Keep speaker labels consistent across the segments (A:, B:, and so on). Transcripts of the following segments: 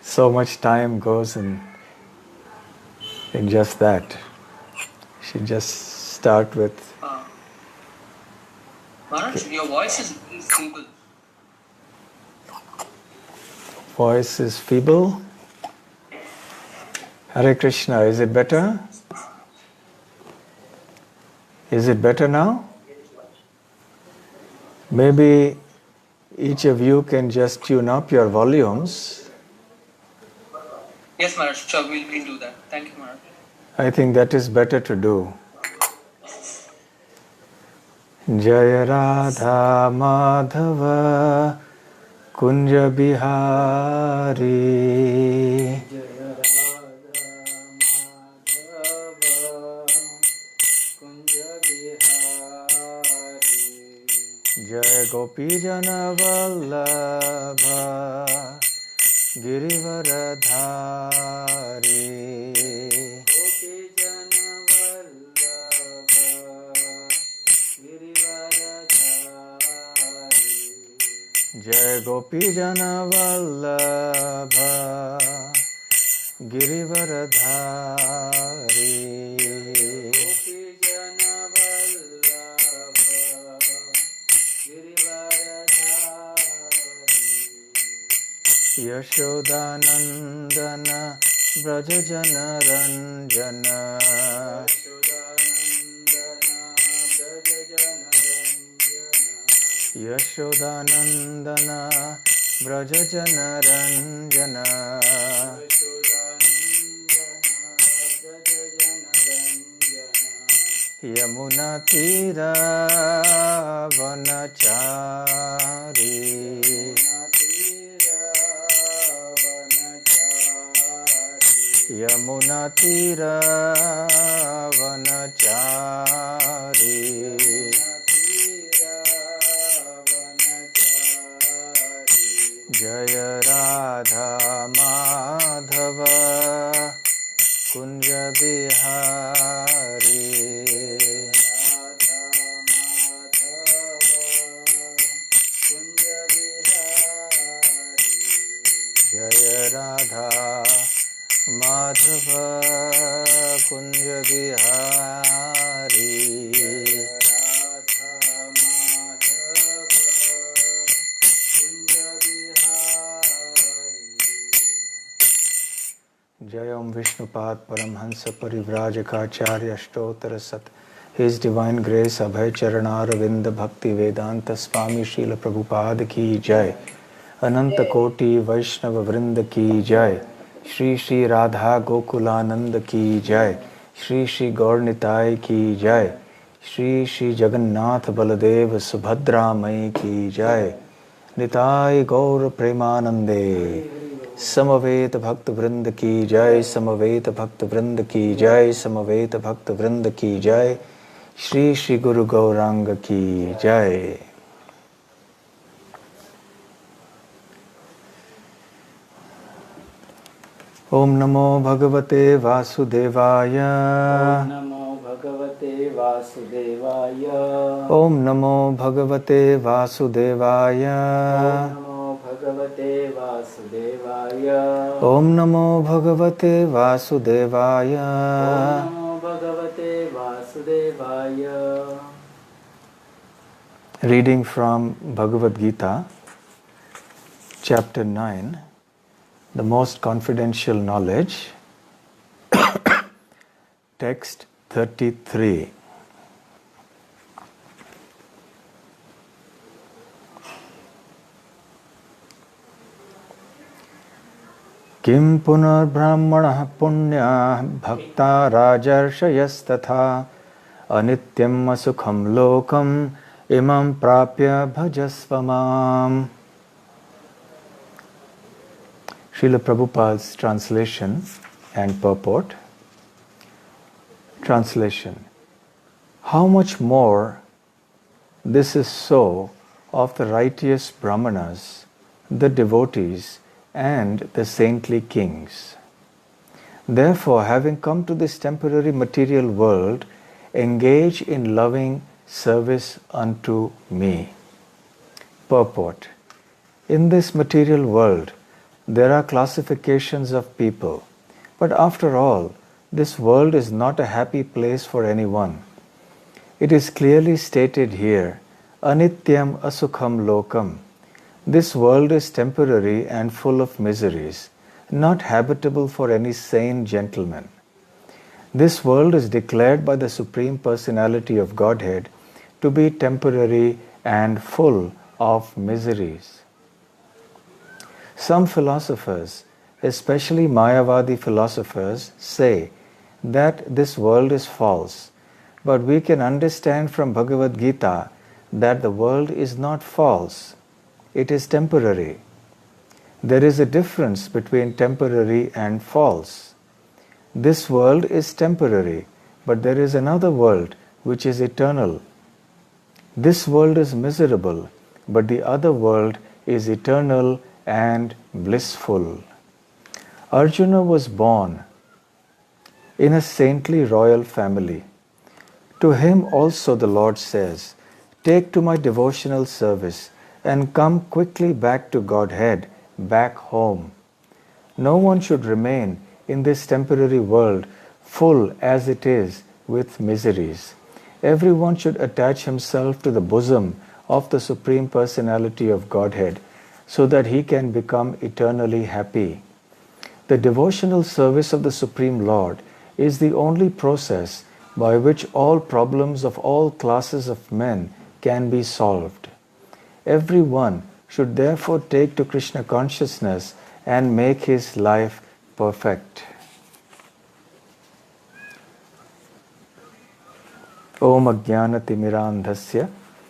A: So much time goes in just that. You should just start with.
B: Maharaj, your voice is very feeble.
A: Voice is feeble. Hare Krishna, is it better? Is it better now? Maybe each of you can just tune up your volumes.
B: Yes, Maharaj, sure, we'll do that. Thank you, Maharaj.
A: I think that is better to do. Jaya Radha Madhava Kunja Bihari
C: Jaya Radha Madhava Kunja Bihari
A: Jaya Gopi Jana Vallabha Girivaradhari
C: Gopi Jana Vallabha Girivaradhari
A: Jaya Gopi Jana Vallabha Girivaradhari
C: Gopi Jana Vallabha Girivaradhari
A: Yashodanandana Braja Jana Ranjana
C: Yashodanandana Braja Jana Ranjana
A: Yashodanandana Braja Jana Ranjana Yamuna Tira Vanachari Yamuna Tira Vanachari Jaya Radha Madhava Kunja Bihari Jaya Radha Madhava Kunja Bihari Jayam Vishnupad Paramhansa Parivrajakaacharya Ashtottara Sat His Divine Grace Abhay Charanaravinda Bhakti Vedanta Swami Srila Prabhupada Ki Jai Ananta Koti Vaishnava Vrinda Ki Jai Shri Shri Radha Gokulananda Ki Jai Shri Shri Gaurnitai Ki Jai Shri Shri Jagannath Baladev Subhadra Mai Ki Jai Nitai Gaur Premanande Samaveta Bhakta Vrinda Ki Jai Samaveta Bhakta Vrinda Ki Jai Samaveta Bhakta Vrinda Ki Jai Shri Shri Guru Gauranga Ki Jai. Om Namo Bhagavate Vasudevaya.
C: Om Namo Bhagavate Vasudevaya.
A: Om Namo Bhagavate Vasudevaya.
C: Om Namo Bhagavate Vasudevaya.
A: Om Namo Bhagavate Vasudevaya.
C: Om Namo Bhagavate Vasudevaya.
A: Reading from Bhagavad Gita, chapter 9, the most confidential knowledge, text 33. Kim punar brahmanah punyah bhakta rajarshayas anityam asukham lokam imam prapya bhajasvamam. Srila Prabhupada's translation and purport. Translation. How much more this is so of the righteous brahmanas, the devotees, and the saintly kings. Therefore, having come to this temporary material world, engage in loving service unto me. Purport. In this material world, There are classifications of people, but after all, this world is not a happy place for anyone. It is clearly stated here, Anityam Asukham Lokam. This world is temporary and full of miseries, not habitable for any sane gentleman. This world is declared by the Supreme Personality of Godhead to be temporary and full of miseries. Some philosophers, especially Mayavadi philosophers, say that this world is false, but we can understand from Bhagavad Gita that the world is not false, it is temporary. There is a difference between temporary and false. This world is temporary, but there is another world which is eternal. This world is miserable, but the other world is eternal and blissful. Arjuna was born in a saintly royal family. To him also the Lord says, "Take to my devotional service and come quickly back to Godhead, back home." No one should remain in this temporary world full as it is with miseries. Everyone should attach himself to the bosom of the Supreme Personality of Godhead so that he can become eternally happy. The devotional service of the Supreme Lord is the only process by which all problems of all classes of men can be solved. Everyone should therefore take to Krishna consciousness and make his life perfect. Om Ajnanatimirandhasya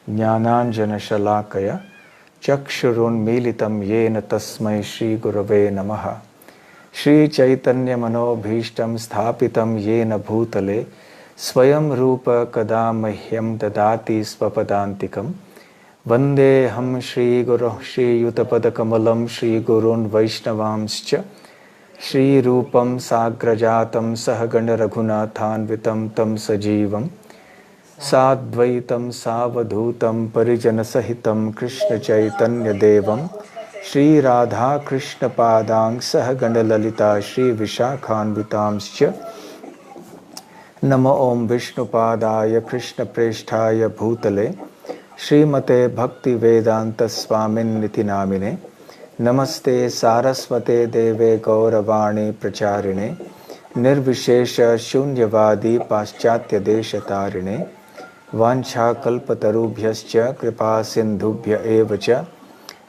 A: Jnananjana Shalakaya Chakshurun Militam Yena Tasmai Shri Gurave Namaha Shri Chaitanya Manobhishtam Sthapitam Yena Bhutale Swayam Rupa Kada Mahyam Dadati Svapadantikam Vande Ham Shri Guru Shri Yutapada Kamalam Shri Gurun Vaishnavamscha Shri Rupam Sagrajatam Sahagana Raghunathanvitam Tam Sajivam Sadvaitam Savadhutam Parijana Sahitam Krishna Chaitanya Devam Shri Radha Krishna Padang Sahagana Lalita Shri Vishakhanvitamscha Nama Om Vishnu Padaya Krishna Presthaya Bhutale Srimate Bhakti Vedanta Swamin Niti Namine Namaste Saraswate Deve Gauravani Pracharine Nirvishesha Shunyavadi Paschatya Deshatarine Vancha Kalpatarubhyascha Kripa Sindhubhya Evacha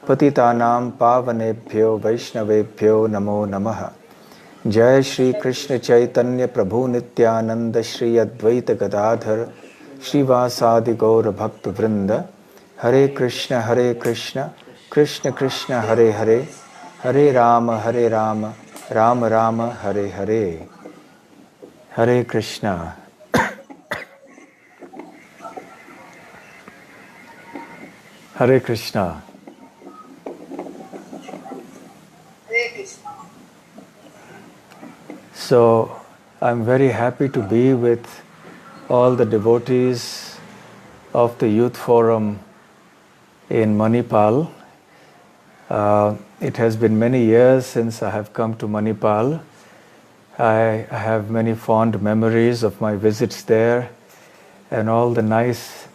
A: Patitanam Pavanebhyo Vaishnavebhyo Namo Namaha Jai Shri Krishna Chaitanya Prabhu Nityananda Shri Advaita Gadadhar Shri Vasadi Gaura Bhakta Vrinda Hare Krishna Krishna Krishna Hare Hare Hare Rama Rama Rama Hare Hare Hare Krishna. Hare Krishna.
B: Hare Krishna.
A: So I'm very happy to be with all the devotees of the Youth Forum in Manipal. It has been many years since I have come to Manipal. I have many fond memories of my visits there and all the nice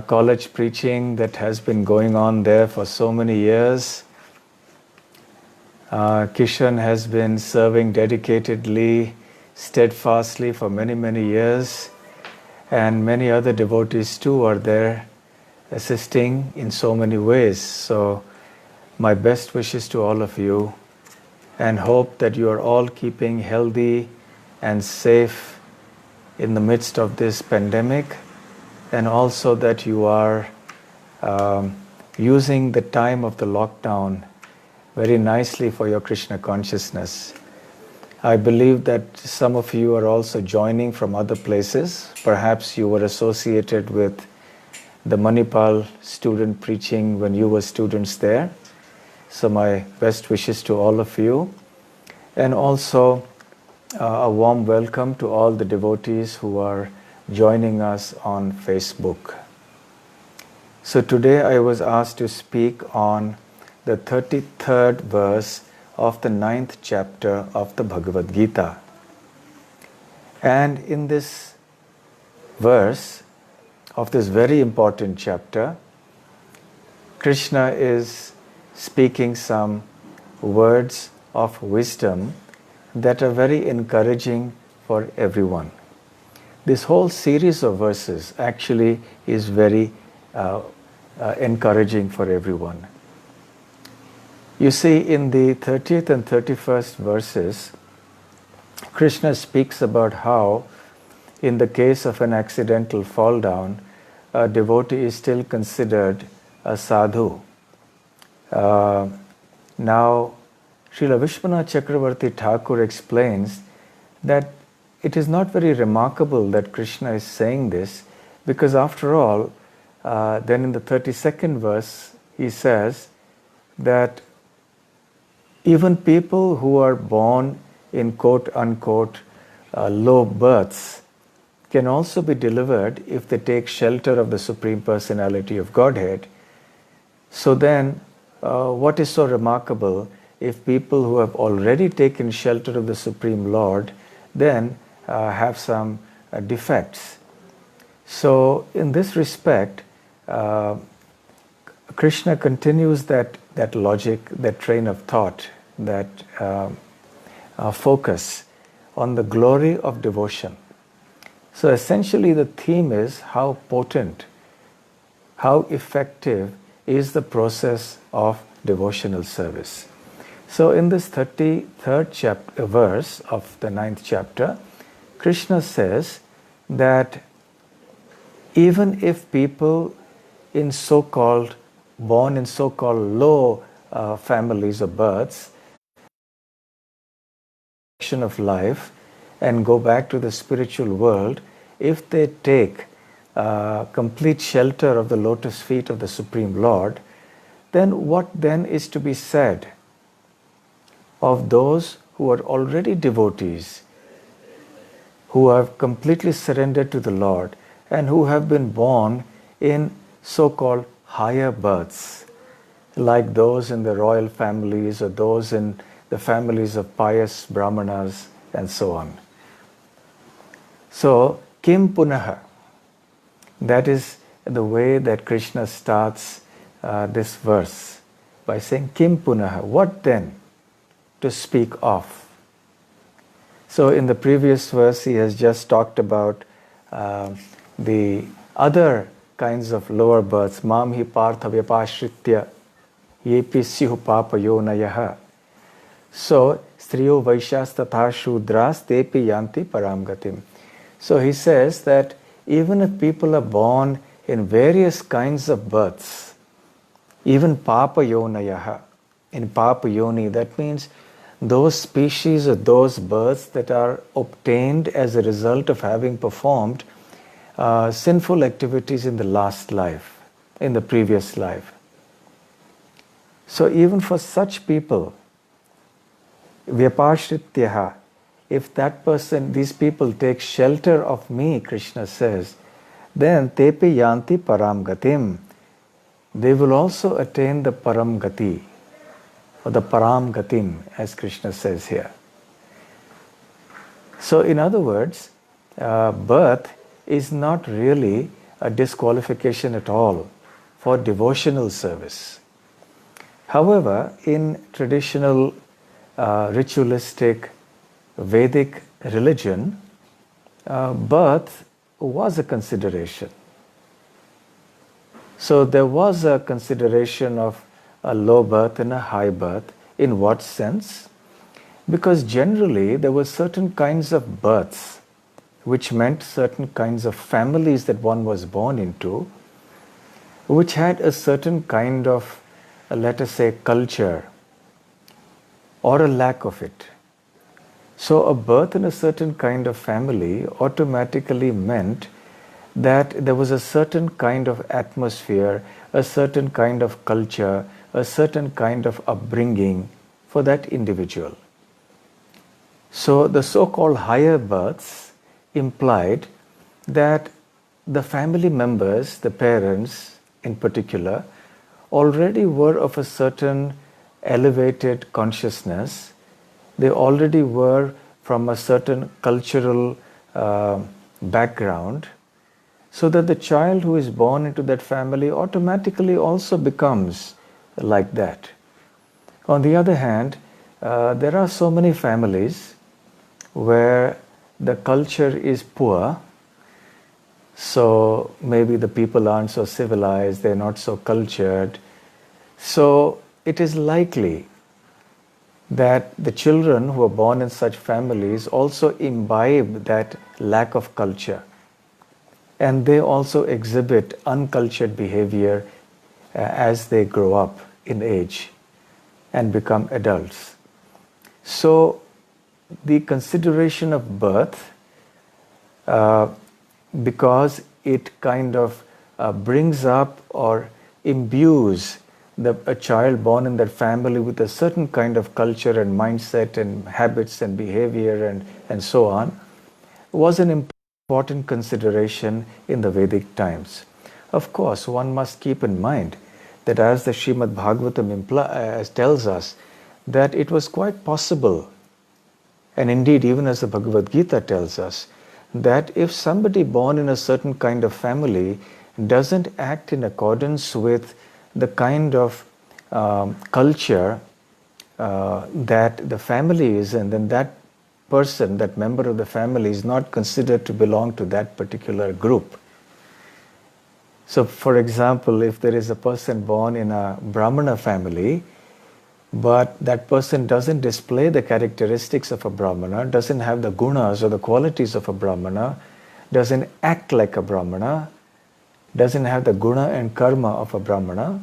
A: college preaching that has been going on there for so many years. Kishan has been serving dedicatedly, steadfastly for many, many years, and many other devotees too are there assisting in so many ways. So my best wishes to all of you, and hope that you are all keeping healthy and safe in the midst of this pandemic, and also that you are using the time of the lockdown very nicely for your Krishna consciousness. I believe that some of you are also joining from other places. Perhaps you were associated with the Manipal student preaching when you were students there. So my best wishes to all of you. And also a warm welcome to all the devotees who are joining us on Facebook. So today I was asked to speak on the 33rd verse of the 9th chapter of the Bhagavad Gita. And in this verse of this very important chapter, Krishna is speaking some words of wisdom that are very encouraging for everyone. This whole series of verses actually is very encouraging for everyone. You see, in the 30th and 31st verses, Krishna speaks about how, in the case of an accidental fall down, a devotee is still considered a sadhu. Now, Srila Vishwanath Chakravarti Thakur explains that it is not very remarkable that Krishna is saying this, because after all, then in the 32nd verse, he says that even people who are born in quote-unquote low births can also be delivered if they take shelter of the Supreme Personality of Godhead. So then, what is so remarkable if people who have already taken shelter of the Supreme Lord then have some defects? So in this respect, Krishna continues that logic, that train of thought, that focus on the glory of devotion. So essentially the theme is how potent, how effective is the process of devotional service. So in this 33rd verse of the 9th chapter, Krishna says that even if people born in so-called low families or births, of life and go back to the spiritual world, if they take complete shelter of the lotus feet of the Supreme Lord, then what then is to be said of those who are already devotees, who have completely surrendered to the Lord and who have been born in so-called higher births, like those in the royal families or those in the families of pious brahmanas and so on. So, Kim Punaha, that is the way that Krishna starts this verse by saying Kim Punaha, what then to speak of? So in the previous verse he has just talked about the other kinds of lower births, Mam hi partha vyapashritya yepi syuh papa yonayaha. So, striyo vaishyas tatha shudras tepi yanti param gatim. So he says that even if people are born in various kinds of births, even papa yonayaha, in papa yoni, that means those species or those births that are obtained as a result of having performed sinful activities in the last life, in the previous life. So even for such people, Vyapashrityaha, if that person, these people take shelter of me, Krishna says, then tepe yanti param gatim. They will also attain the param gati, or the param gatim, as Krishna says here. So in other words, birth is not really a disqualification at all for devotional service. However, in traditional ritualistic Vedic religion, birth was a consideration. So there was a consideration of a low birth and a high birth. In what sense? Because generally there were certain kinds of births, which meant certain kinds of families that one was born into, which had a certain kind of, let us say, culture, or a lack of it. So a birth in a certain kind of family automatically meant that there was a certain kind of atmosphere, a certain kind of culture, a certain kind of upbringing for that individual. So the so-called higher births implied that the family members, the parents in particular, already were of a certain elevated consciousness. They already were from a certain cultural background, so that the child who is born into that family automatically also becomes like that. On the other hand, there are so many families where the culture is poor, so maybe the people aren't so civilized, they're not so cultured. So it is likely that the children who are born in such families also imbibe that lack of culture, and they also exhibit uncultured behavior as they grow up in age and become adults. So the consideration of birth, because it kind of brings up or imbues a child born in that family with a certain kind of culture and mindset and habits and behavior and so on, was an important consideration in the Vedic times. Of course, one must keep in mind that as the Srimad Bhagavatam tells us, that it was quite possible, and indeed even as the Bhagavad Gita tells us, that if somebody born in a certain kind of family doesn't act in accordance with the kind of culture that the family is in, then that person, that member of the family, is not considered to belong to that particular group. So, for example, if there is a person born in a Brahmana family, but that person doesn't display the characteristics of a Brahmana, doesn't have the gunas or the qualities of a Brahmana, doesn't act like a Brahmana, doesn't have the guna and karma of a Brahmana,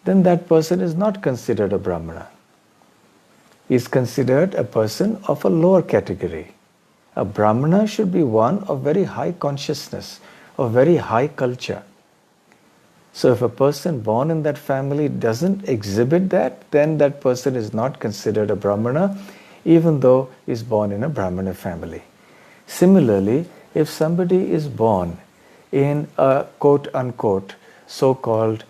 A: then that person is not considered a Brahmana. He is considered a person of a lower category. A Brahmana should be one of very high consciousness, of very high culture. So if a person born in that family doesn't exhibit that, then that person is not considered a Brahmana, even though he is born in a Brahmana family. Similarly, if somebody is born in a quote-unquote so-called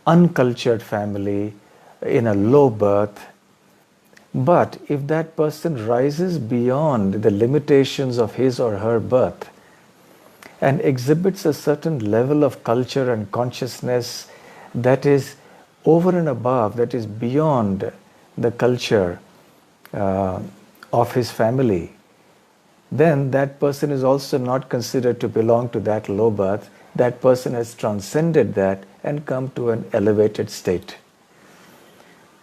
A: uncultured family, in a low birth, but if that person rises beyond the limitations of his or her birth and exhibits a certain level of culture and consciousness that is over and above, that is beyond the culture of his family, then that person is also not considered to belong to that low birth. That person has transcended that and come to an elevated state.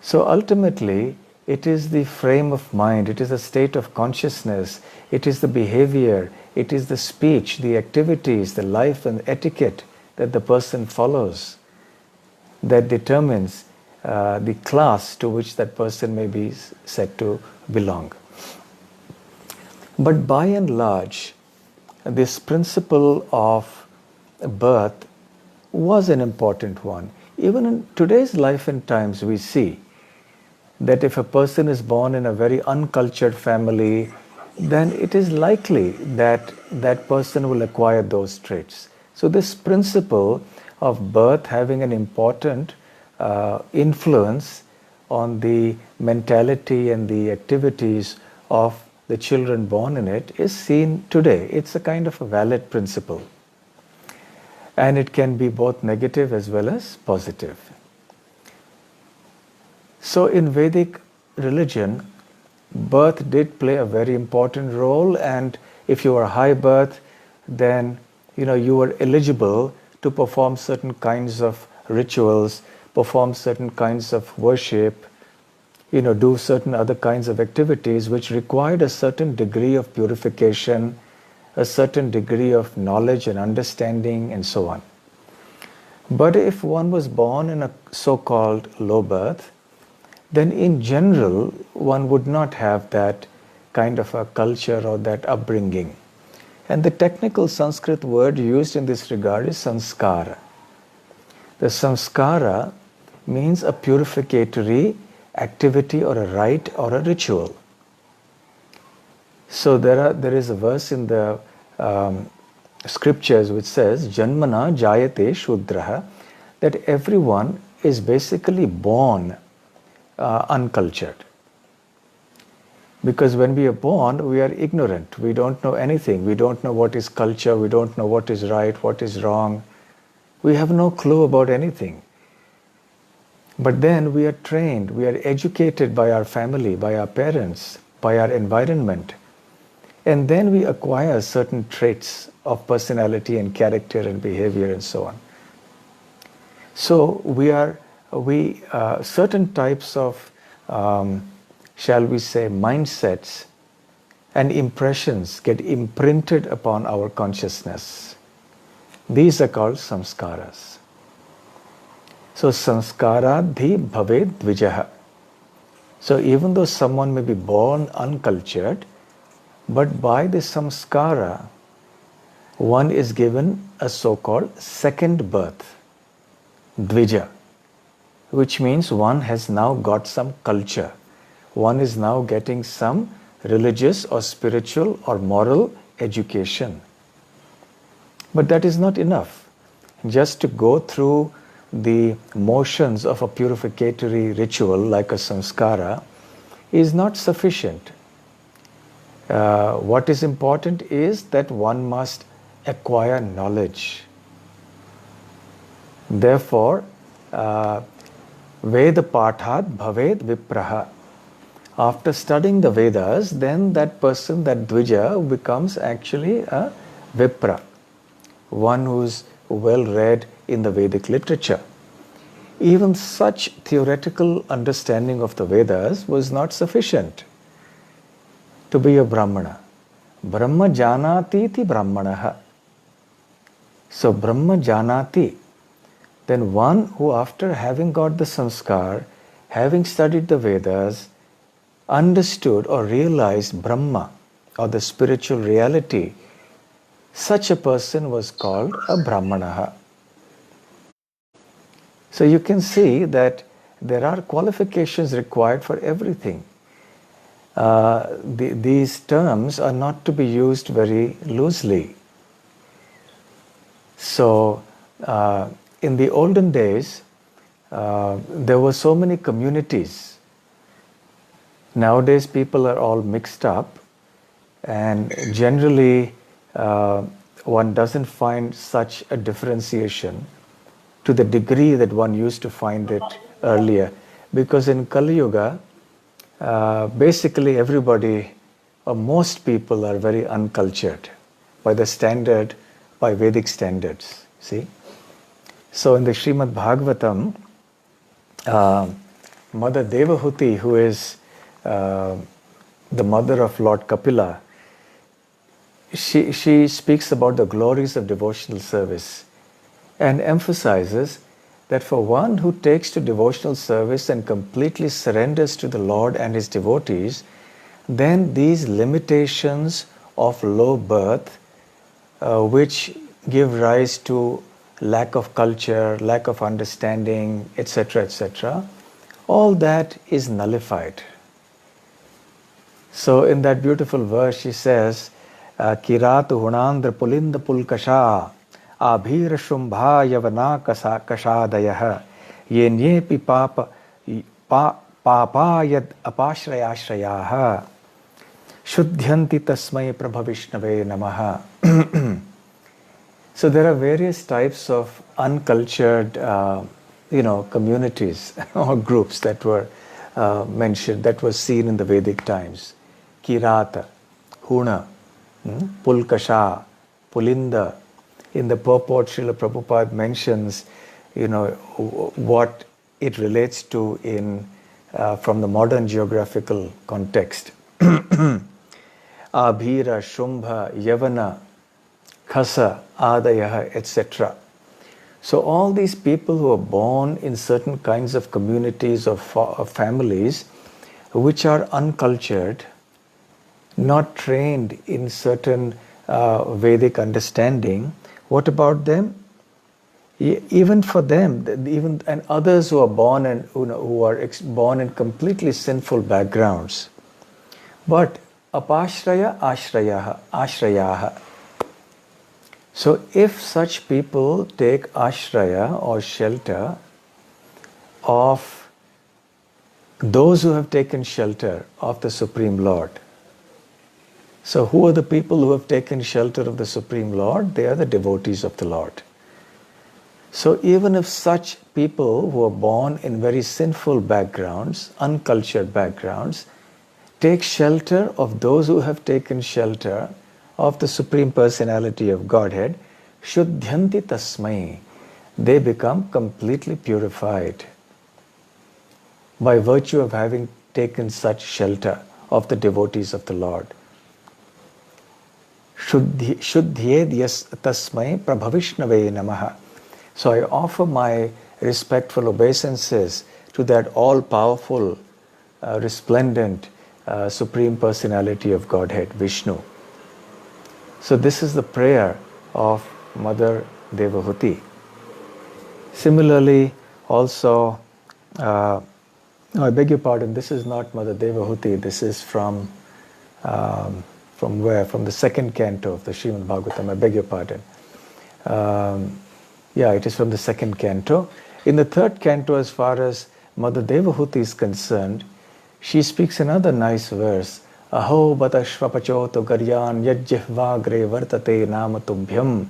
A: So ultimately, it is the frame of mind, it is a state of consciousness, it is the behavior, it is the speech, the activities, the life and etiquette that the person follows that determines the class to which that person may be said to belong. But by and large, this principle of birth was an important one. Even in today's life and times, we see that if a person is born in a very uncultured family, then it is likely that that person will acquire those traits. So this principle of birth having an important influence on the mentality and the activities of the children born in it is seen today. It's a kind of a valid principle. And it can be both negative as well as positive. So in Vedic religion, birth did play a very important role, and if you were high birth, then you were eligible to perform certain kinds of rituals, perform certain kinds of worship, do certain other kinds of activities which required a certain degree of purification, a certain degree of knowledge and understanding, and so on. But if one was born in a so-called low birth, then in general one would not have that kind of a culture or that upbringing. And the technical Sanskrit word used in this regard is sanskara. The samskara means a purificatory activity or a rite or a ritual. So there is a verse in the scriptures which says, Janmana jayate shudraha, that everyone is basically born uncultured. Because when we are born, we are ignorant. We don't know anything. We don't know what is culture. We don't know what is right, what is wrong. We have no clue about anything. But then we are trained, we are educated by our family, by our parents, by our environment. And then we acquire certain traits of personality and character and behavior and so on. So certain types of, shall we say, mindsets and impressions get imprinted upon our consciousness. These are called samskaras. So samskaradhi bhaved dvijaha. So even though someone may be born uncultured, but by the samskara, one is given a so-called second birth, dvija, which means one has now got some culture. One is now getting some religious or spiritual or moral education. But that is not enough. Just to go through the motions of a purificatory ritual like a samskara is not sufficient. What is important is that one must acquire knowledge. Therefore, Veda Pathat Bhaved Vipraha. After studying the Vedas, then that person, that Dvija, becomes actually a Vipra, one who's well read in the Vedic literature. Even such theoretical understanding of the Vedas was not sufficient to be a Brahmana. Brahma janati ti Brahmanaha. So Brahma janati, then one who after having got the samskar, having studied the Vedas, understood or realized Brahma or the spiritual reality, such a person was called a Brahmanaha. So you can see that there are qualifications required for everything. These terms are not to be used very loosely. So in the olden days, there were so many communities. Nowadays people are all mixed up, and generally one doesn't find such a differentiation to the degree that one used to find it earlier. Because in Kali Yuga, basically everybody, or most people, are very uncultured by Vedic standards. See? So in the Srimad Bhagavatam, Mother Devahuti, who is the mother of Lord Kapila, she speaks about the glories of devotional service and emphasizes that for one who takes to devotional service and completely surrenders to the Lord and his devotees, then these limitations of low birth, which give rise to lack of culture, lack of understanding, etc., all that is nullified. So in that beautiful verse she says, Kiratu hunandra pulinda pulkasha abhira shumbha yavana kashadayaha yenyepi papayad apashrayashrayaha shuddhyanti tasmai prabhavishnave namaha. So there are various types of uncultured communities or groups that were mentioned, that was seen in the Vedic times. Kirata, Huna, Pulkasha, Pulinda. In the purport, Srila Prabhupada mentions, what it relates to from the modern geographical context. Abhira, Shumbha, Yavana, Khasa, Adayaha, etc. So all these people who are born in certain kinds of communities or families which are uncultured, not trained in certain Vedic understanding, what about them? Even for them, and others who are born and who are born in completely sinful backgrounds. But apashraya ashrayaha. So if such people take ashraya or shelter of those who have taken shelter of the Supreme Lord. So who are the people who have taken shelter of the Supreme Lord? They are the devotees of the Lord. So even if such people who are born in very sinful backgrounds, uncultured backgrounds, take shelter of those who have taken shelter of the Supreme Personality of Godhead, Shuddhyanti Tasmai, they become completely purified by virtue of having taken such shelter of the devotees of the Lord. Shuddhyed yas tasmai prabhavishnave namaha. So I offer my respectful obeisances to that all-powerful, resplendent, Supreme Personality of Godhead, Vishnu. So this is the prayer of Mother Devahuti. Similarly, also, I beg your pardon, this is not Mother Devahuti, this is from where? From the second canto of the Srimad Bhagavatam, I beg your pardon. Yeah, it is from the second canto. In the third canto, as far as Mother Devahuti is concerned, she speaks another nice verse. Aho bata shvapachoto garyan yajjihvagre vartate namatubhyam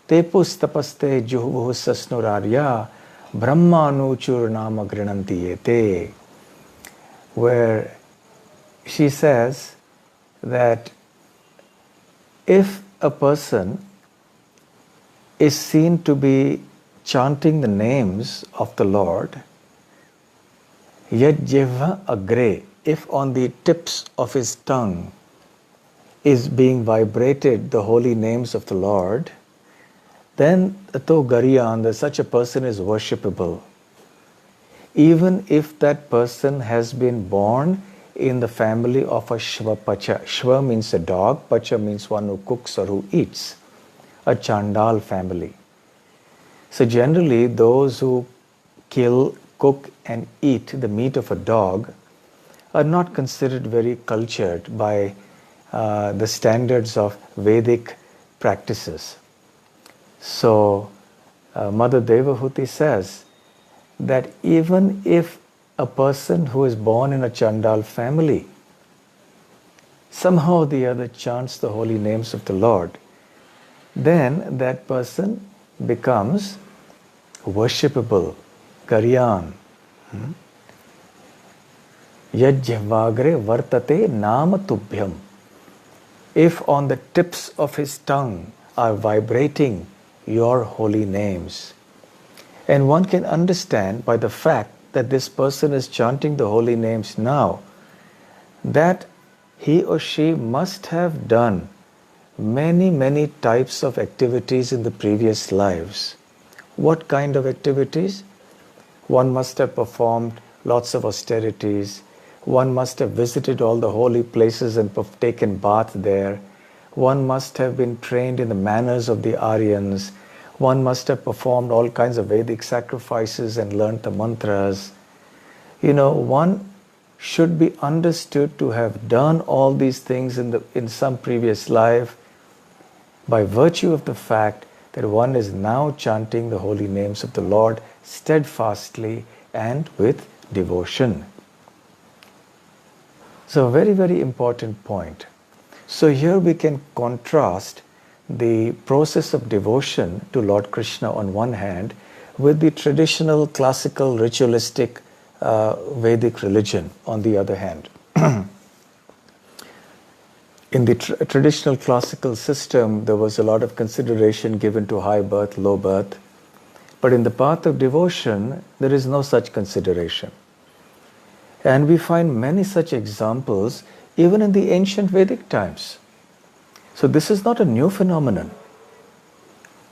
A: te pustapaste juhuvuhu sasnurarya brahmanuchur nama grinanti ete. Where she says that if a person is seen to be chanting the names of the Lord, yajjihva agre, if on the tips of his tongue is being vibrated the holy names of the Lord, then to garyan, such a person is worshipable. Even if that person has been born in the family of a Shvapacha. Shva means a dog, Pacha means one who cooks or who eats. A Chandal family. So generally those who kill, cook and eat the meat of a dog are not considered very cultured by the standards of Vedic practices. So Mother Devahuti says that even if a person who is born in a Chandal family somehow or the other chants the holy names of the Lord, then that person becomes worshipable, karyan. Yajjivagre vartate nama tubhyam. If on the tips of his tongue are vibrating your holy names. And one can understand by the fact that this person is chanting the holy names now, that he or she must have done many types of activities in the previous lives. What kind of activities? One must have performed lots of austerities. One must have visited all the holy places and taken bath there. One must have been trained in the manners of the Aryans. One must have performed all kinds of Vedic sacrifices and learnt the mantras. You know, one should be understood to have done all these things in some previous life by virtue of the fact that one is now chanting the holy names of the Lord steadfastly and with devotion. So a very important point. So here we can contrast the process of devotion to Lord Krishna on one hand with the traditional classical ritualistic Vedic religion on the other hand. In the traditional classical system, there was a lot of consideration given to high birth, low birth. But in the path of devotion, there is no such consideration. And we find many such examples even in the ancient Vedic times. So this is not a new phenomenon.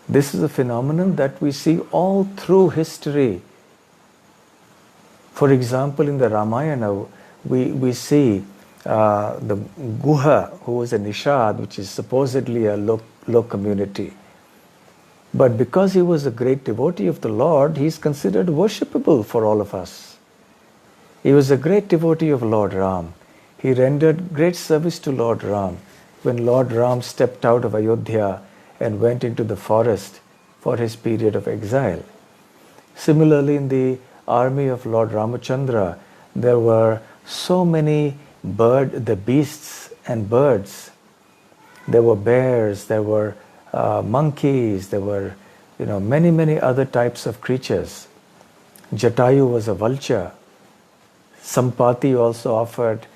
A: This is a phenomenon that we see all through history. For example, in the Ramayana, we see the Guha, who was a Nishad, which is supposedly a low community. But because he was a great devotee of the Lord, he is considered worshipable for all of us. He was a great devotee of Lord Ram. He rendered great service to Lord Ram when Lord Ram stepped out of Ayodhya and went into the forest for his period of exile. Similarly, in the army of Lord Ramachandra, there were so many the beasts and birds. There were bears, there were monkeys, there were many other types of creatures. Jatayu was a vulture. Sampati also offered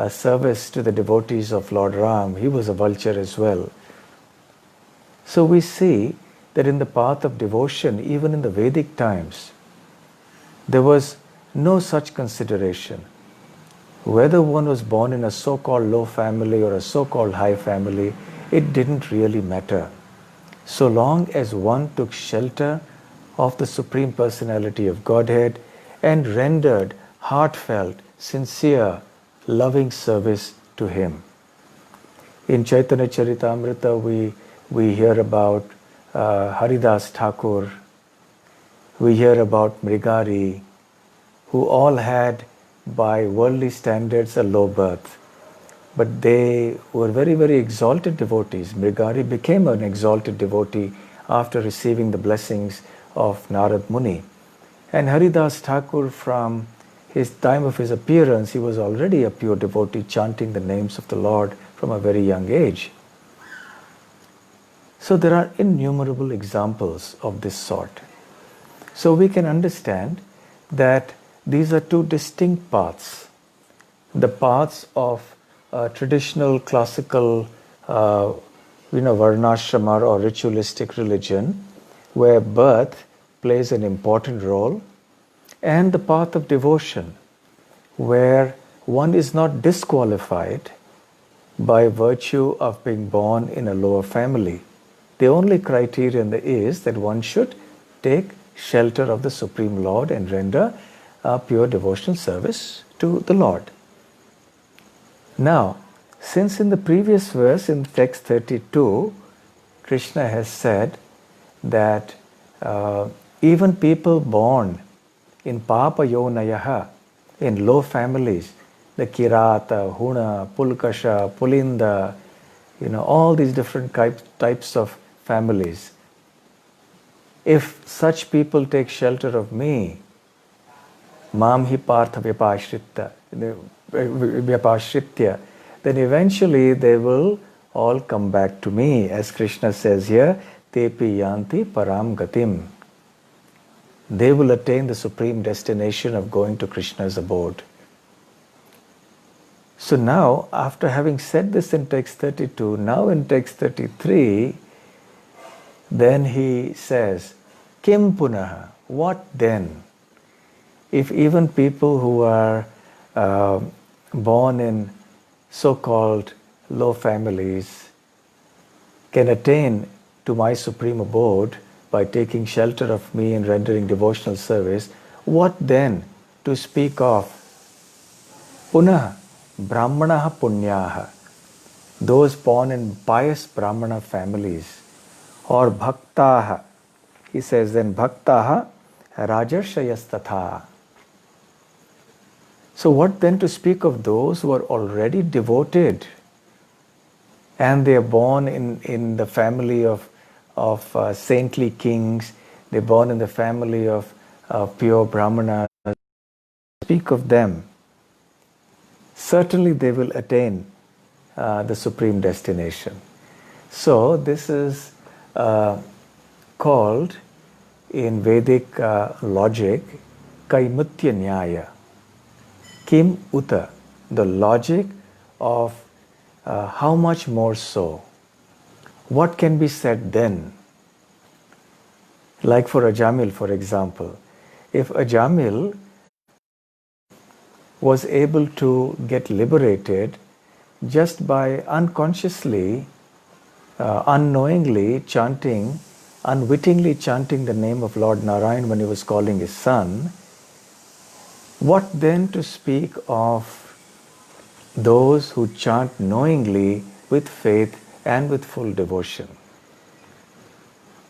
A: service to the devotees of Lord Ram. He was a vulture as well. So we see that in the path of devotion, even in the Vedic times, there was no such consideration. Whether one was born in a so-called low family or a so-called high family, it didn't really matter. So long as one took shelter of the Supreme Personality of Godhead and rendered heartfelt, sincere, loving service to Him. In Chaitanya Charitamrita, we hear about Haridas Thakur, we hear about Mrigari, who all had, by worldly standards, a low birth. But they were very exalted devotees. Mrigari became an exalted devotee after receiving the blessings of Narad Muni. And Haridas Thakur, from his time of his appearance, he was already a pure devotee, chanting the names of the Lord from a very young age. So there are innumerable examples of this sort. So we can understand that these are two distinct paths. The paths of traditional classical varnashrama or ritualistic religion, where birth plays an important role, and the path of devotion, where one is not disqualified by virtue of being born in a lower family. The only criterion there is that one should take shelter of the Supreme Lord and render a pure devotional service to the Lord. Now, since in the previous verse, in text 32, Krishna has said that even people born in Papa Yonayaha, in low families, the Kirata, Huna, Pulkasha, Pulinda, all these different types of families, if such people take shelter of me, Mam hi partha vyapashritya, then eventually they will all come back to me. As Krishna says here, tepi yanti param gatim. They will attain the supreme destination of going to Krishna's abode. So now, after having said this in text 32, now in text 33, then he says, Kim punaha, what then? If even people who are born in so-called low families can attain to my supreme abode by taking shelter of me and rendering devotional service, what then to speak of punah brahmanaha punyaha, those born in pious brahmana families, or bhaktaha? He says then bhaktaha rajarshayas. So what then to speak of those who are already devoted and they are born in the family of saintly kings, they are born in the family of pure brahmanas? Speak of them. Certainly they will attain the supreme destination. So this is called in Vedic logic Kaimutya Nyaya. Kim uta, the logic of how much more so. What can be said then? Like for Ajamil, for example. If Ajamil was able to get liberated just by unconsciously, unknowingly chanting, unwittingly chanting the name of Lord Narayan when he was calling his son, what then to speak of those who chant knowingly with faith and with full devotion?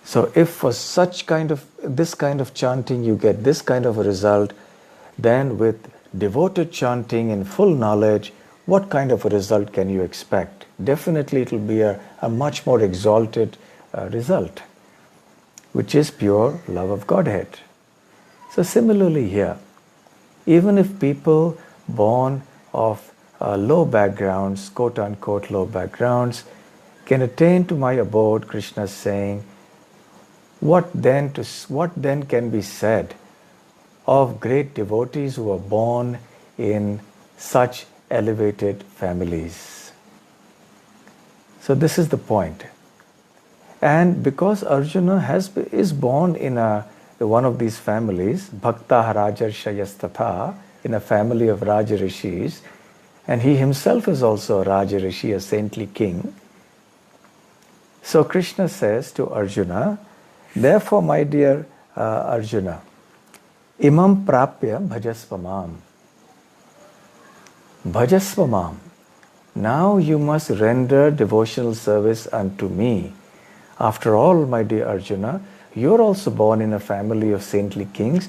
A: So if for this kind of chanting you get this kind of a result, then with devoted chanting and full knowledge, what kind of a result can you expect? Definitely it will be a much more exalted result, which is pure love of Godhead. So similarly here, even if people born of low backgrounds, quote unquote low backgrounds, can attain to my abode, Krishna is saying, what then can be said of great devotees who are born in such elevated families? So this is the point. And because Arjuna is born in one of these families, Bhakta Rajarshayasthatha, in a family of Raja Rishis, and he himself is also a Raja Rishi, a saintly king. So Krishna says to Arjuna, therefore, my dear Arjuna, imam prapya bhajasvamam. Bhajasvamam. Now you must render devotional service unto me. After all, my dear Arjuna, you're also born in a family of saintly kings.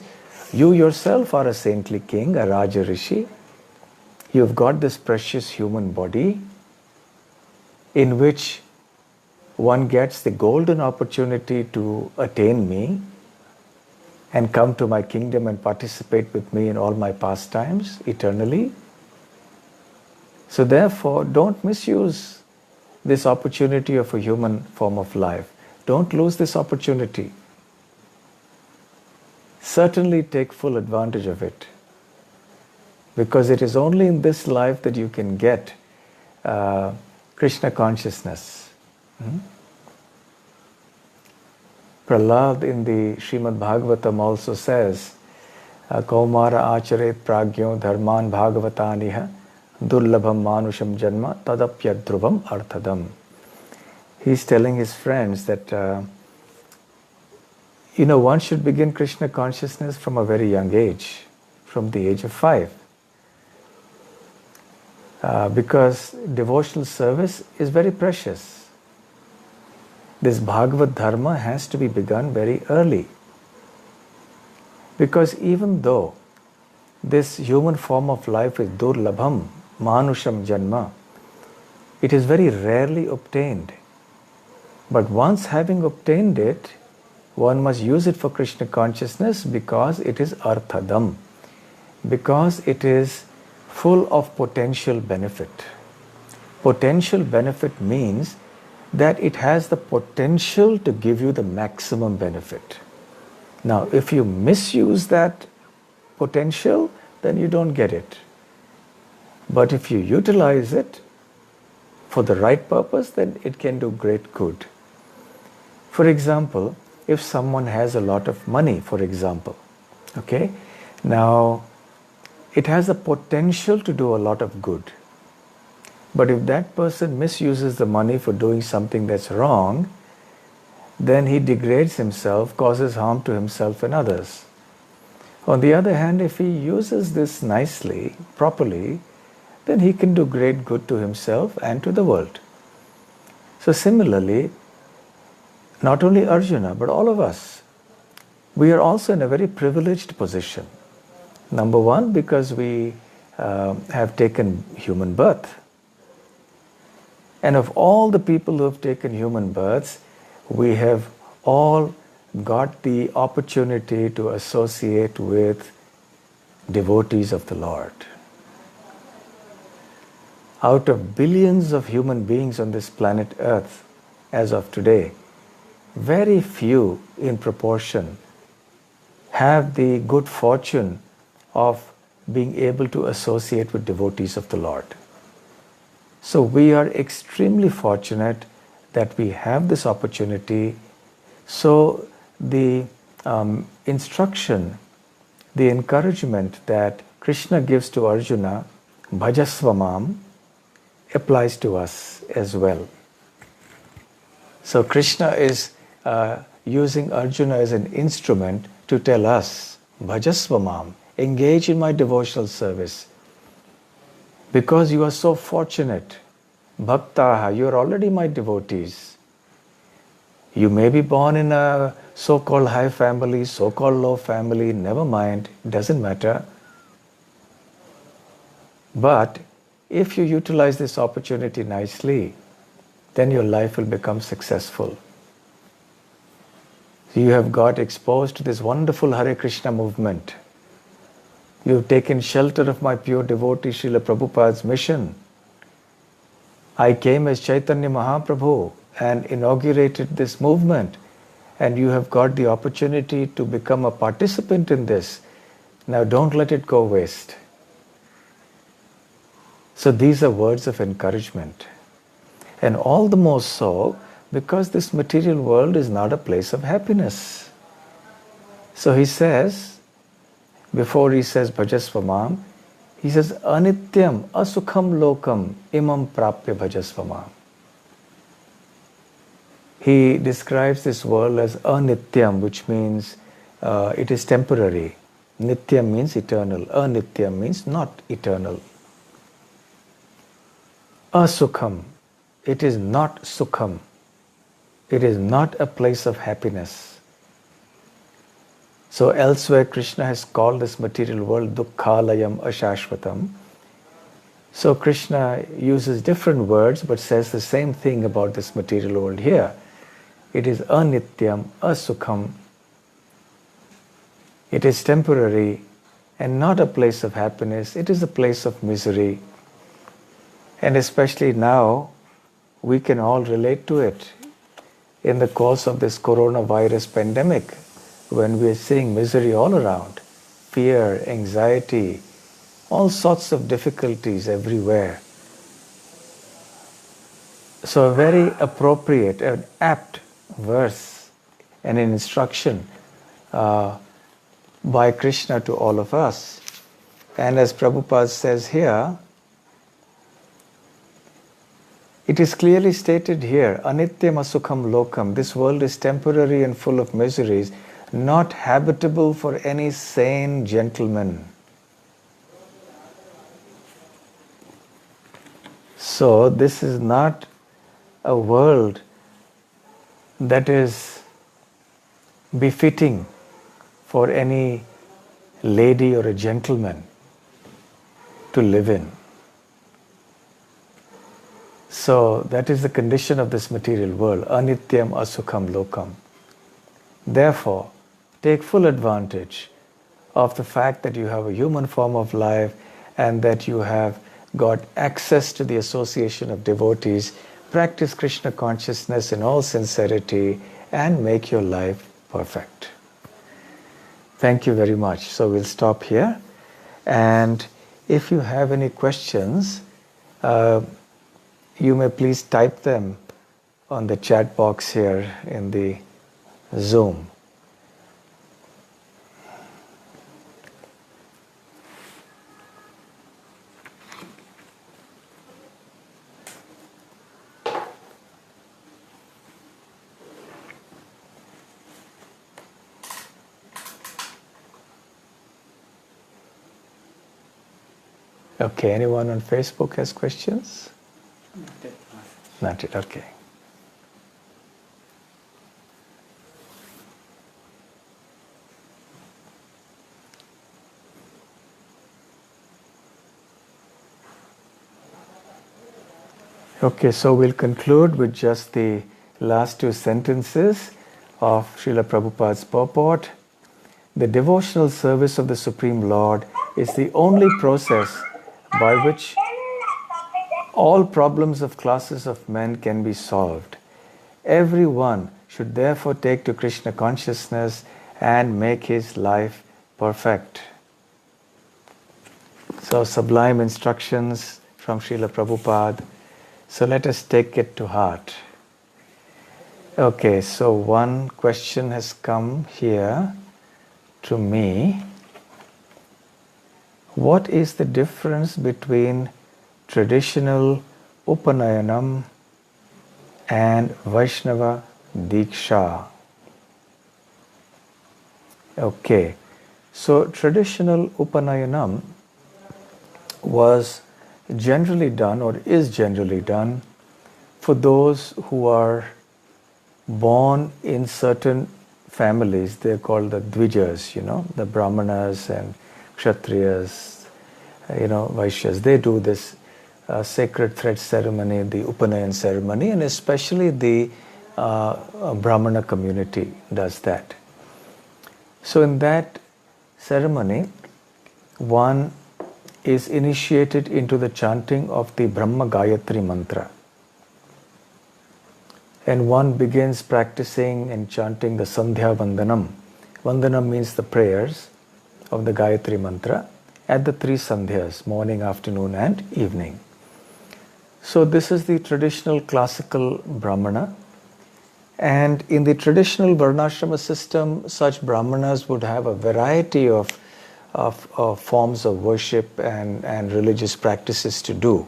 A: You yourself are a saintly king, a Raja Rishi. You've got this precious human body in which one gets the golden opportunity to attain me and come to my kingdom and participate with me in all my pastimes eternally. So therefore, don't misuse this opportunity of a human form of life. Don't lose this opportunity. Certainly take full advantage of it, because it is only in this life that you can get Krishna consciousness. Prahlad in the Srimad Bhagavatam also says, Kaumara acharet pragyo dharman bhagavataniha durlabham manusham janma tadapya dhruvam arthadam. He's telling his friends that one should begin Krishna consciousness from a very young age, from the age of 5. Because devotional service is very precious. This Bhagavad Dharma has to be begun very early. Because even though this human form of life is durlabham, manusham janma, it is very rarely obtained. But once having obtained it, one must use it for Krishna consciousness because it is arthadam, because it is full of potential benefit. Potential benefit means that it has the potential to give you the maximum benefit. Now, if you misuse that potential, then you don't get it. But if you utilize it for the right purpose, then it can do great good. For example, if someone has a lot of money, for example, okay, now it has the potential to do a lot of good. But if that person misuses the money for doing something that's wrong, then he degrades himself, causes harm to himself and others. On the other hand, if he uses this nicely, properly, then he can do great good to himself and to the world. So similarly, not only Arjuna, but all of us, we are also in a very privileged position. Number one, because we have taken human birth. And of all the people who have taken human births, we have all got the opportunity to associate with devotees of the Lord. Out of billions of human beings on this planet Earth, as of today, very few in proportion have the good fortune of being able to associate with devotees of the Lord. So we are extremely fortunate that we have this opportunity. So the instruction, the encouragement that Krishna gives to Arjuna, bhajasvamam, applies to us as well. So Krishna is using Arjuna as an instrument to tell us, bhajasvamam, engage in my devotional service. Because you are so fortunate, bhaktaha, you are already my devotees. You may be born in a so-called high family, so-called low family, never mind, doesn't matter. But if you utilize this opportunity nicely, then your life will become successful. You have got exposed to this wonderful Hare Krishna movement. You've taken shelter of my pure devotee Srila Prabhupada's mission. I came as Chaitanya Mahaprabhu and inaugurated this movement, and you have got the opportunity to become a participant in this. Now don't let it go waste. So these are words of encouragement. And all the more so because this material world is not a place of happiness. So he says, before he says bhajasvamam, he says anityam asukham lokam imam prapya bhajasvamam. He describes this world as anityam, which means it is temporary. Nityam means eternal. Anityam means not eternal. Asukham, it is not sukham. It is not a place of happiness. So elsewhere Krishna has called this material world dukkhalayam ashashvatam. So Krishna uses different words but says the same thing about this material world here. It is anityam, asukham. It is temporary and not a place of happiness. It is a place of misery. And especially now, we can all relate to it in the course of this coronavirus pandemic, when we are seeing misery all around, fear, anxiety, all sorts of difficulties everywhere. So a very appropriate and apt verse and an instruction by Krishna to all of us. And as Prabhupada says here, it is clearly stated here, anityam asukham lokam, this world is temporary and full of miseries, not habitable for any sane gentleman. So this is not a world that is befitting for any lady or a gentleman to live in. So that is the condition of this material world, anityam asukham lokam. Therefore, take full advantage of the fact that you have a human form of life and that you have got access to the association of devotees. Practice Krishna consciousness in all sincerity and make your life perfect. Thank you very much. So we'll stop here. And if you have any questions, you may please type them on the chat box here in the Zoom. Okay, anyone on Facebook has questions? Not yet, okay. Okay, so we'll conclude with just the last two sentences of Srila Prabhupada's purport. The devotional service of the Supreme Lord is the only process by which all problems of classes of men can be solved. Everyone should therefore take to Krishna consciousness and make his life perfect. So sublime instructions from Srila Prabhupada. So let us take it to heart. Okay, so one question has come here to me. What is the difference between traditional Upanayanam and Vaishnava Diksha? Okay, so traditional Upanayanam was generally done or is generally done for those who are born in certain families. They're called the Dvijas, the Brahmanas and Kshatriyas, Vaishyas. They do this sacred thread ceremony, the Upanayan ceremony, and especially the Brahmana community does that. So in that ceremony, one is initiated into the chanting of the Brahma Gayatri mantra. And one begins practicing and chanting the Sandhya Vandanam. Vandanam means the prayers of the Gayatri mantra at the three Sandhyas, morning, afternoon and evening. So this is the traditional classical Brahmana. And in the traditional Varnashrama system, such Brahmanas would have a variety of forms of worship and religious practices to do.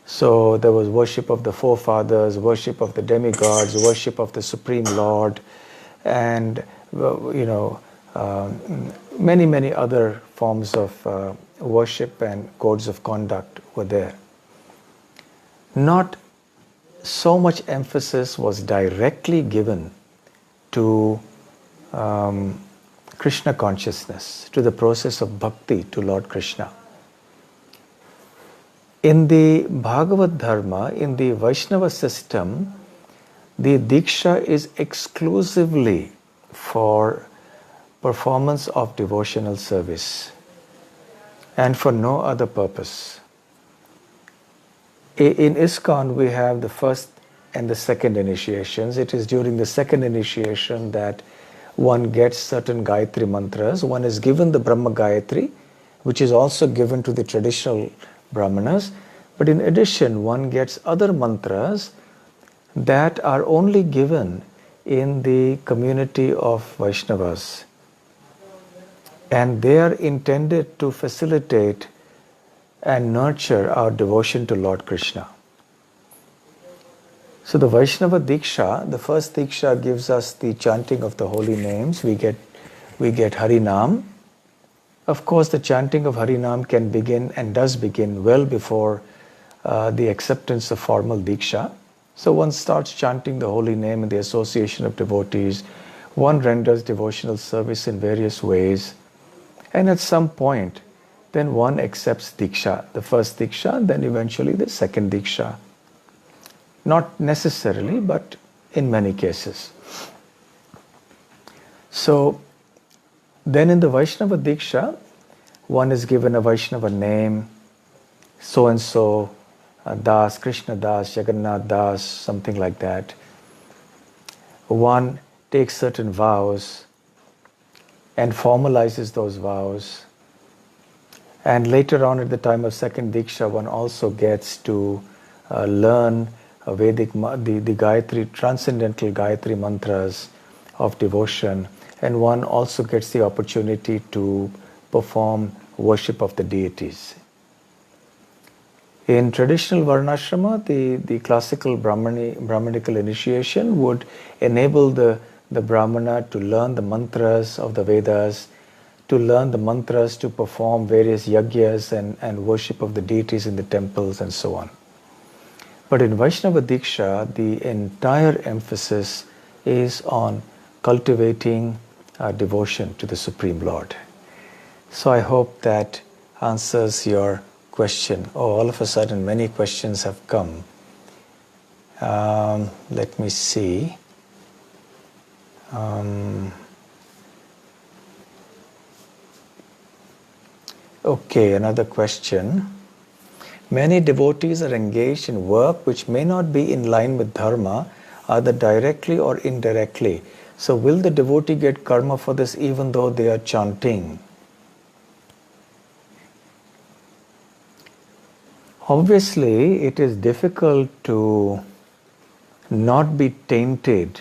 A: So there was worship of the forefathers, worship of the demigods, worship of the Supreme Lord, and many other forms of worship and codes of conduct were there. Not so much emphasis was directly given to Krishna consciousness, to the process of bhakti to Lord Krishna. In the Bhagavad Dharma, in the Vaishnava system, the Diksha is exclusively for performance of devotional service and for no other purpose. In ISKCON, we have the first and the second initiations. It is during the second initiation that one gets certain Gayatri mantras. One is given the Brahma Gayatri, which is also given to the traditional Brahmanas. But in addition, one gets other mantras that are only given in the community of Vaishnavas. And they are intended to facilitate and nurture our devotion to Lord Krishna. So the Vaishnava Diksha, the first Diksha gives us the chanting of the holy names. We get Harinam. Of course, the chanting of Harinam can begin and does begin well before the acceptance of formal Diksha. So one starts chanting the holy name in the association of devotees. One renders devotional service in various ways. And at some point, then one accepts Diksha, the first Diksha, then eventually the second Diksha. Not necessarily, but in many cases. So then in the Vaishnava Diksha, one is given a Vaishnava name, so-and-so, Das, Krishna Das, Jagannath Das, something like that. One takes certain vows and formalizes those vows. And later on at the time of second Diksha, one also gets to learn Vedic, the Gayatri, transcendental Gayatri mantras of devotion. And one also gets the opportunity to perform worship of the deities. In traditional Varnashrama, the classical Brahmanical initiation would enable the Brahmana to learn the mantras of the Vedas, to learn the mantras to perform various yagyas and worship of the deities in the temples and so on. But in Vaishnava Diksha, the entire emphasis is on cultivating devotion to the Supreme Lord. So I hope that answers your question. Oh, all of a sudden many questions have come. Let me see. Okay, another question. Many devotees are engaged in work which may not be in line with dharma, either directly or indirectly. So will the devotee get karma for this even though they are chanting? Obviously, it is difficult to not be tainted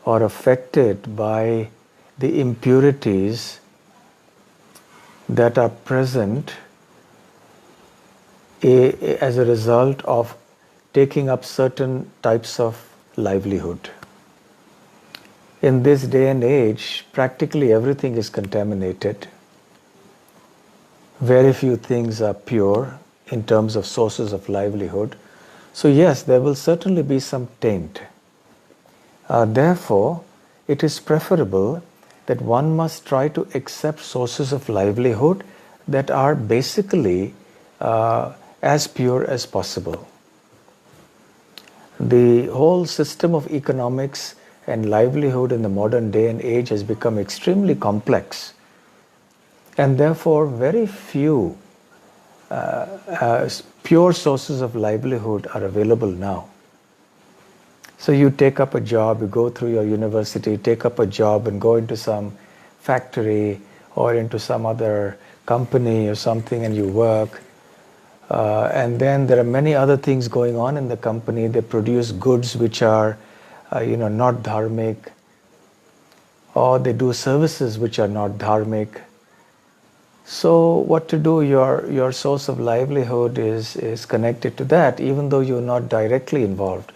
A: or affected by the impurities that are present as a result of taking up certain types of livelihood. In this day and age, practically everything is contaminated. Very few things are pure in terms of sources of livelihood. So yes, there will certainly be some taint. Therefore, it is preferable that one must try to accept sources of livelihood that are basically as pure as possible. The whole system of economics and livelihood in the modern day and age has become extremely complex. And therefore, very few pure sources of livelihood are available now. So you take up a job, you go through your university, take up a job and go into some factory or into some other company or something, and you work. And then there are many other things going on in the company. They produce goods which are, not dharmic, or they do services which are not dharmic. So what to do? Your source of livelihood is connected to that, even though you're not directly involved.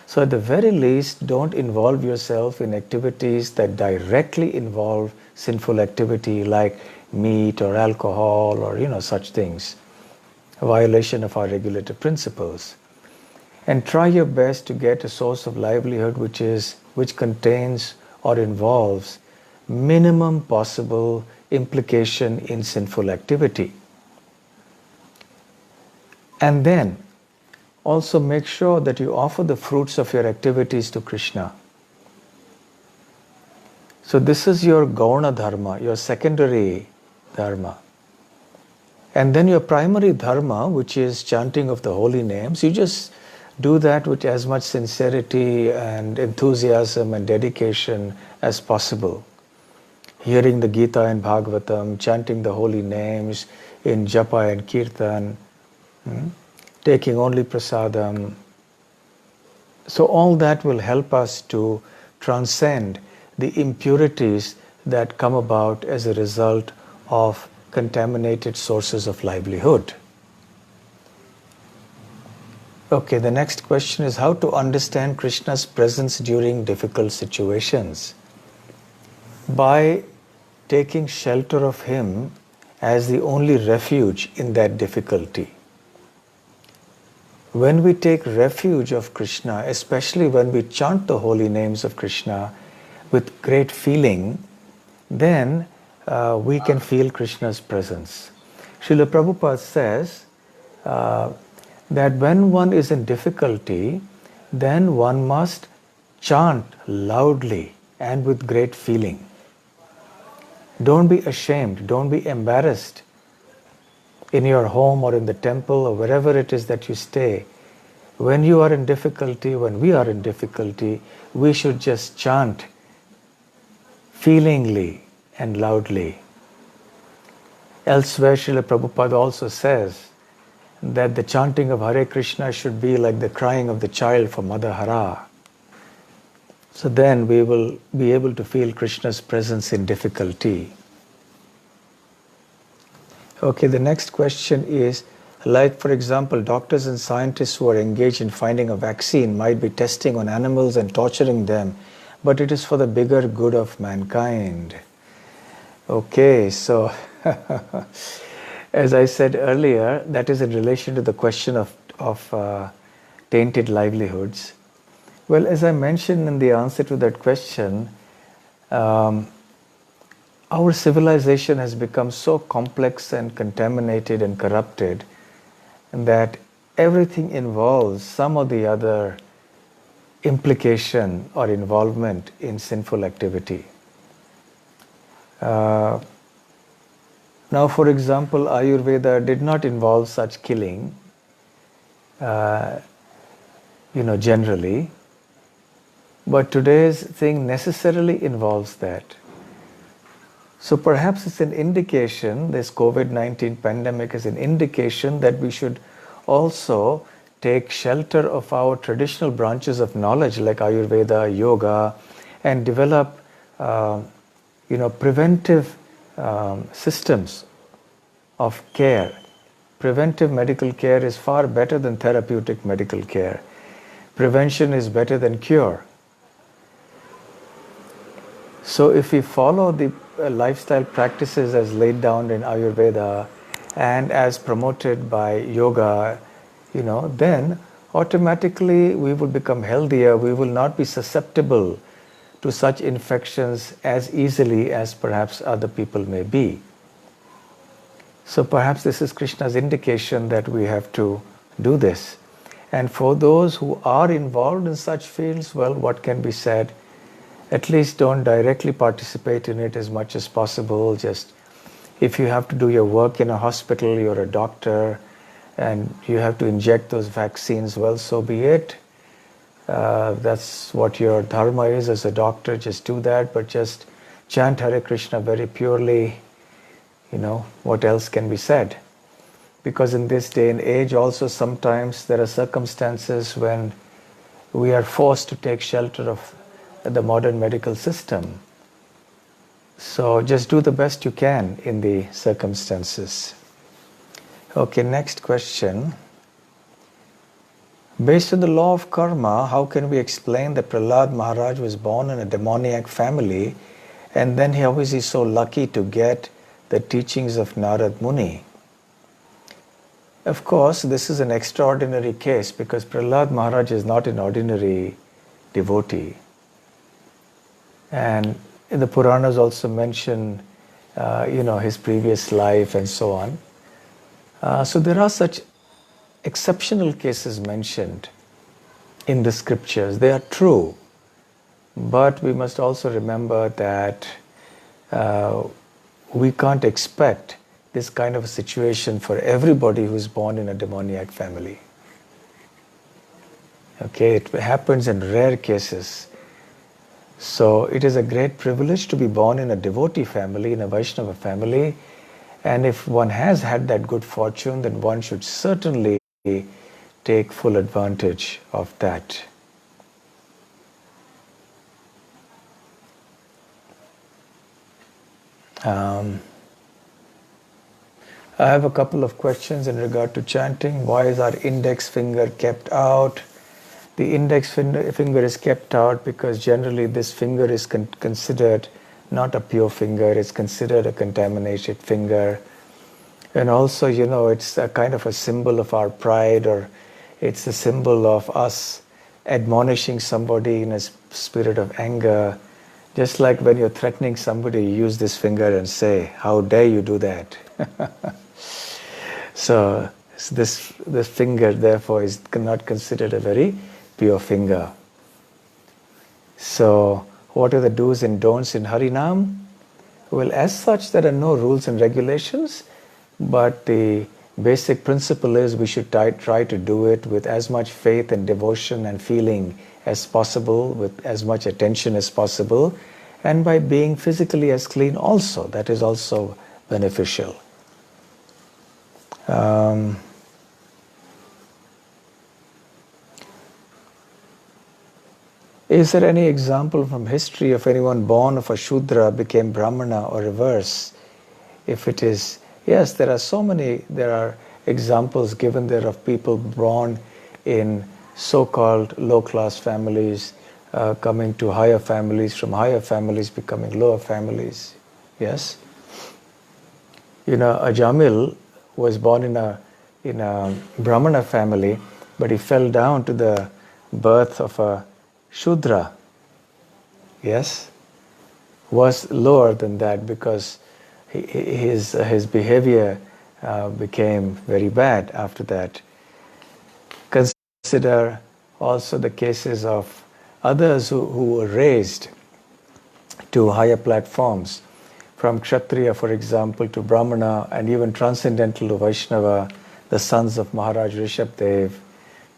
A: So at the very least, don't involve yourself in activities that directly involve sinful activity like meat or alcohol or such things, a violation of our regulative principles. And try your best to get a source of livelihood which contains or involves minimum possible implication in sinful activity. And then also make sure that you offer the fruits of your activities to Krishna. So this is your gauna dharma, your secondary dharma. And then your primary dharma, which is chanting of the holy names, you just do that with as much sincerity and enthusiasm and dedication as possible. Hearing the Gita and Bhagavatam, chanting the holy names in japa and kirtan, taking only prasadam. So all that will help us to transcend the impurities that come about as a result of contaminated sources of livelihood. Okay, the next question is how to understand Krishna's presence during difficult situations. By taking shelter of him as the only refuge in that difficulty. When we take refuge of Krishna, especially when we chant the holy names of Krishna with great feeling, then we can feel Krishna's presence. Srila Prabhupada says that when one is in difficulty, then one must chant loudly and with great feeling. Don't be ashamed, don't be embarrassed in your home or in the temple or wherever it is that you stay. When you are in difficulty, when we are in difficulty, we should just chant feelingly and loudly. Elsewhere, Srila Prabhupada also says that the chanting of Hare Krishna should be like the crying of the child for Mother Hara. So then we will be able to feel Krishna's presence in difficulty. Okay, the next question is, like for example, doctors and scientists who are engaged in finding a vaccine might be testing on animals and torturing them, but it is for the bigger good of mankind. Okay, so as I said earlier, that is in relation to the question of tainted livelihoods. Well, as I mentioned in the answer to that question, our civilization has become so complex and contaminated and corrupted that everything involves some or the other implication or involvement in sinful activity. Now, for example, Ayurveda did not involve such killing, generally, but today's thing necessarily involves that. So perhaps it's an indication, this COVID-19 pandemic is an indication that we should also take shelter of our traditional branches of knowledge like Ayurveda, yoga, and develop preventive systems of care. Preventive medical care is far better than therapeutic medical care. Prevention is better than cure. So if we follow the lifestyle practices as laid down in Ayurveda and as promoted by yoga, then automatically we will become healthier. We will not be susceptible to such infections as easily as perhaps other people may be. So perhaps this is Krishna's indication that we have to do this. And for those who are involved in such fields, well, what can be said? At least don't directly participate in it as much as possible. Just, If you have to do your work in a hospital, you're a doctor, and you have to inject those vaccines, well, so be it. That's what your dharma is as a doctor, just do that, but just chant Hare Krishna very purely. What else can be said? Because in this day and age also sometimes there are circumstances when we are forced to take shelter of the modern medical system. So just do the best you can in the circumstances. Okay, next question. Based on the law of karma, how can we explain that Prahlad Maharaj was born in a demoniac family and then how is he so lucky to get the teachings of Narad Muni? Of course, this is an extraordinary case because Prahlad Maharaj is not an ordinary devotee. And the Puranas also mention, his previous life and so on. So there are such exceptional cases mentioned in the scriptures. They are true, but we must also remember that we can't expect this kind of a situation for everybody who's born in a demoniac family. Okay, it happens in rare cases. So it is a great privilege to be born in a devotee family, in a Vaishnava family, and if one has had that good fortune, then one should certainly take full advantage of that. I have a couple of questions in regard to chanting. Why is our index finger kept out? The index finger is kept out because generally this finger is considered not a pure finger, it's considered a contaminated finger. And also, it's a kind of a symbol of our pride, or it's a symbol of us admonishing somebody in a spirit of anger. Just like when you're threatening somebody, you use this finger and say, "How dare you do that?" So this finger, therefore, is not considered a very pure finger. So what are the do's and don'ts in Harinam? Well, as such, there are no rules and regulations, but the basic principle is we should try to do it with as much faith and devotion and feeling as possible, with as much attention as possible, and by being physically as clean also. That is also beneficial. Is there any example from history of anyone born of a Shudra became Brahmana or reverse? If it is, yes, there are examples given there of people born in so-called low-class families coming to higher families, from higher families becoming lower families. Yes? Ajamil was born in a Brahmana family, but he fell down to the birth of a Shudra. Yes? Was lower than that because his behavior became very bad after that. Consider also the cases of others who were raised to higher platforms, from Kshatriya, for example, to Brahmana, and even transcendental to Vaishnava, the sons of Maharaj Rishabdev.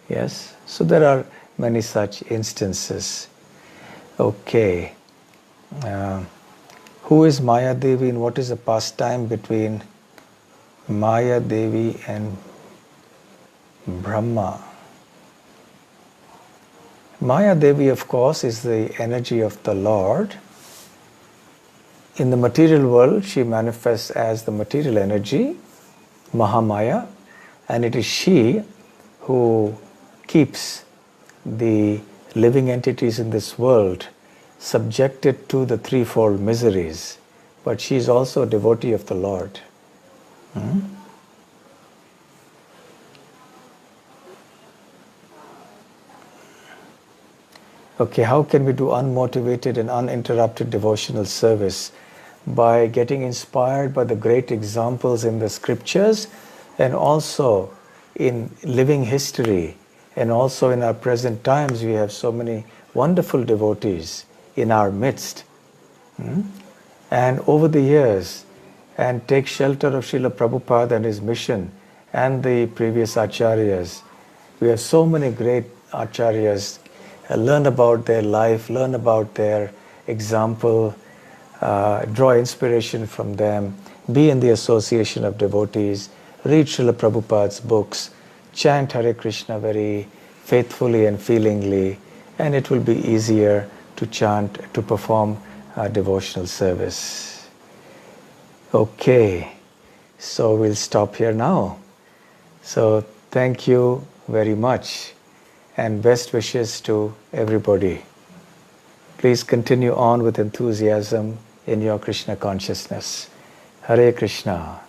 A: Yes? So there are many such instances. Okay. Who is Maya Devi and what is the pastime between Maya Devi and Brahma? Maya Devi, of course, is the energy of the Lord. In the material world, she manifests as the material energy, Mahamaya, and it is she who keeps the living entities in this world subjected to the threefold miseries. But she is also a devotee of the Lord. Okay, how can we do unmotivated and uninterrupted devotional service? By getting inspired by the great examples in the scriptures and also in living history, and also in our present times we have so many wonderful devotees in our midst. And over the years and take shelter of Srila Prabhupada and his mission and the previous acharyas. We have so many great acharyas. Learn about their life, learn about their example, draw inspiration from them, be in the association of devotees, read Srila Prabhupada's books, chant Hare Krishna very faithfully and feelingly, and it will be easier to chant, to perform devotional service. Okay, so we'll stop here now. So thank you very much and best wishes to everybody. Please continue on with enthusiasm in your Krishna consciousness. Hare Krishna.